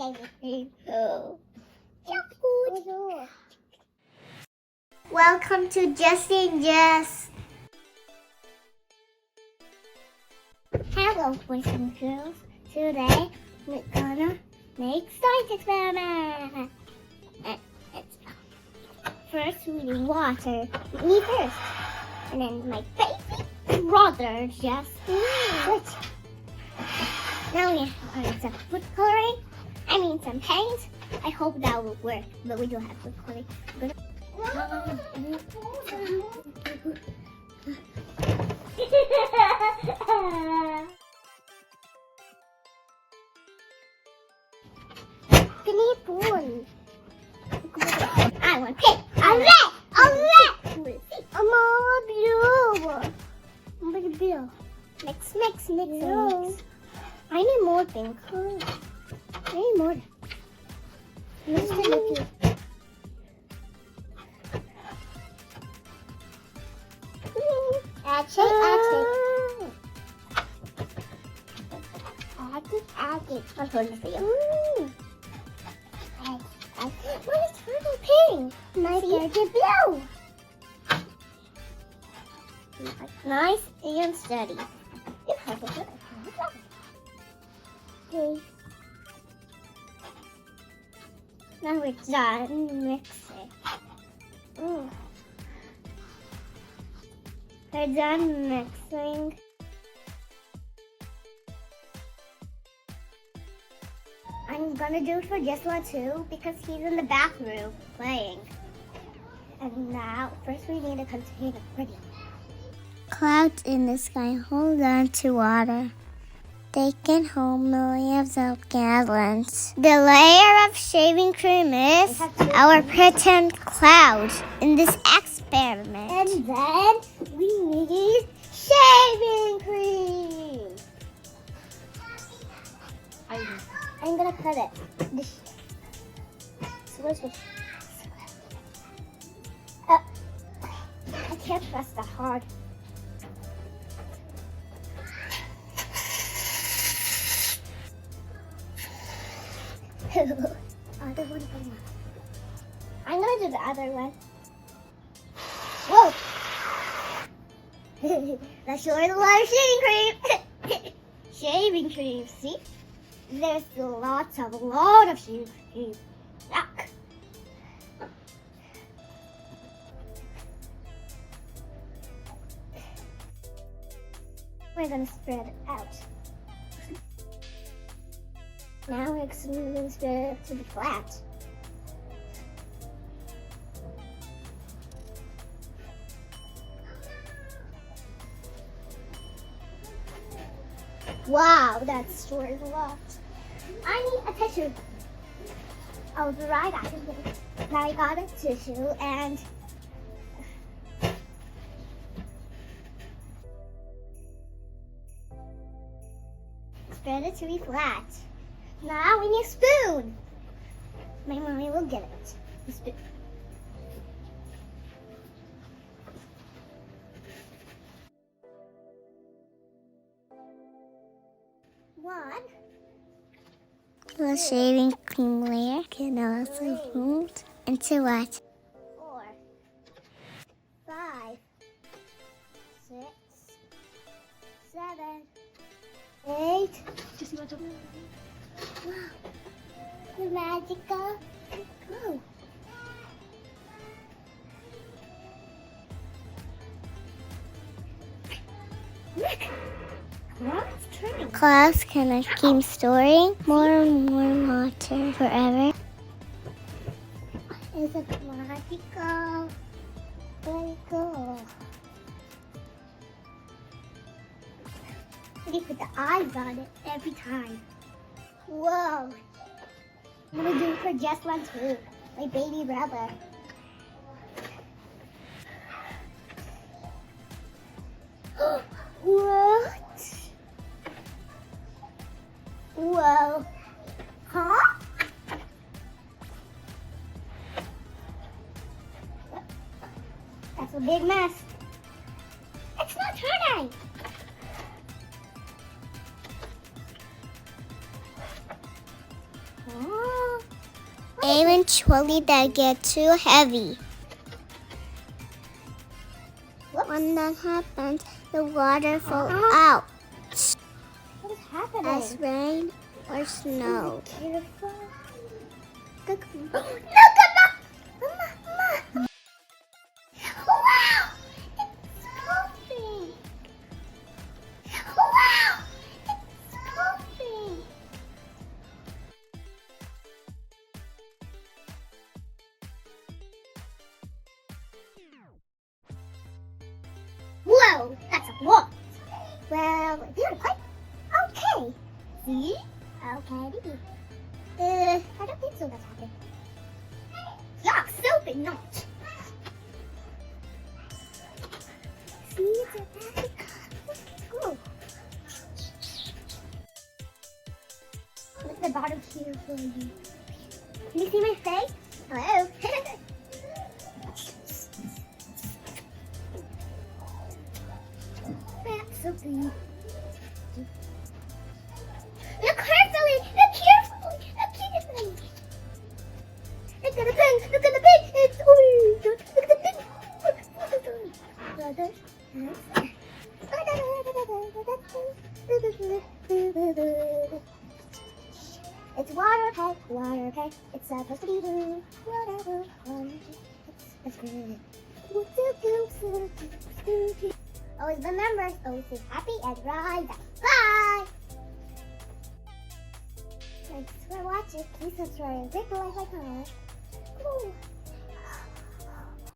shaving cream. Oh. Good. Welcome to Jessie and Jess. Hello, boys and girls. Today we're gonna make science experiment. First, we need water. Me first, and then my baby brother just switch. Now we have some food coloring. Some paint. I hope that will work, but we don't have food coloring. Pinipon. I want pink. Red. I'm all blue. Mix. I need more pink. I need more. Let's do it. Add it. I'll hold it for you. What is turtle pink? Nice and blue. Nice and steady. Okay. Now we're done mixing. We're done mixing. I'm gonna do it for Jesla too because he's in the bathroom playing. And now, first we need a container ready. Clouds in the sky hold on to water. They can hold millions of gallons. The layer of shaving cream is our pretend cloud in this experiment. And then we need shaving cream. I'm gonna cut it. Switch. I can't press that hard. Other one. I'm gonna do the other one. Whoa! That's sure is a lot of shaving cream. Shaving cream, see? There's a lot of shaving cream. Yuck. We're gonna spread it out. Now we're going to spread it to be flat. Wow, that's sure is a lot. I need a tissue. I'll be right back. Now I got a tissue and spread it to be flat. Now we need a spoon. My mommy will get it. The spoon. One. The shaving cream layer can also fold into what? 4, 5, 6, 7, 8. Just watch over. Wow, the magical. Oh. Look, it's turning. Clouds can keep storing more and more water forever. It's a magical. Very cool. You put the eyes on it every time. Whoa! I'm gonna do it for Jesla too, my baby brother. What? Whoa! Huh? That's a big mess. It's not turning. Oh. Eventually, they get too heavy. Whoops. When that happens, the water falls out. What is happening? As rain or snow. Careful. Look at Mama! Mama! Wow! It's pooping! Wow! It's pooping! Whoa! That's a lot! Well, if you're quite okay. See? Okay. I don't think so that's happening. Yuck, soap and not. See, it's a bag. Go. Look at the bottom here for you. Can you see my face? Hello. That's so good. Look carefully! Look carefully! Look carefully! Look at the pin! Look at the pin! It's orange! Look at the pin! It's water peg, water peg. It's supposed to be blue. Whatever, it's good. Always remember, always be happy and ride. Bye! Thanks for watching. Please subscribe and click the like icon. Cool.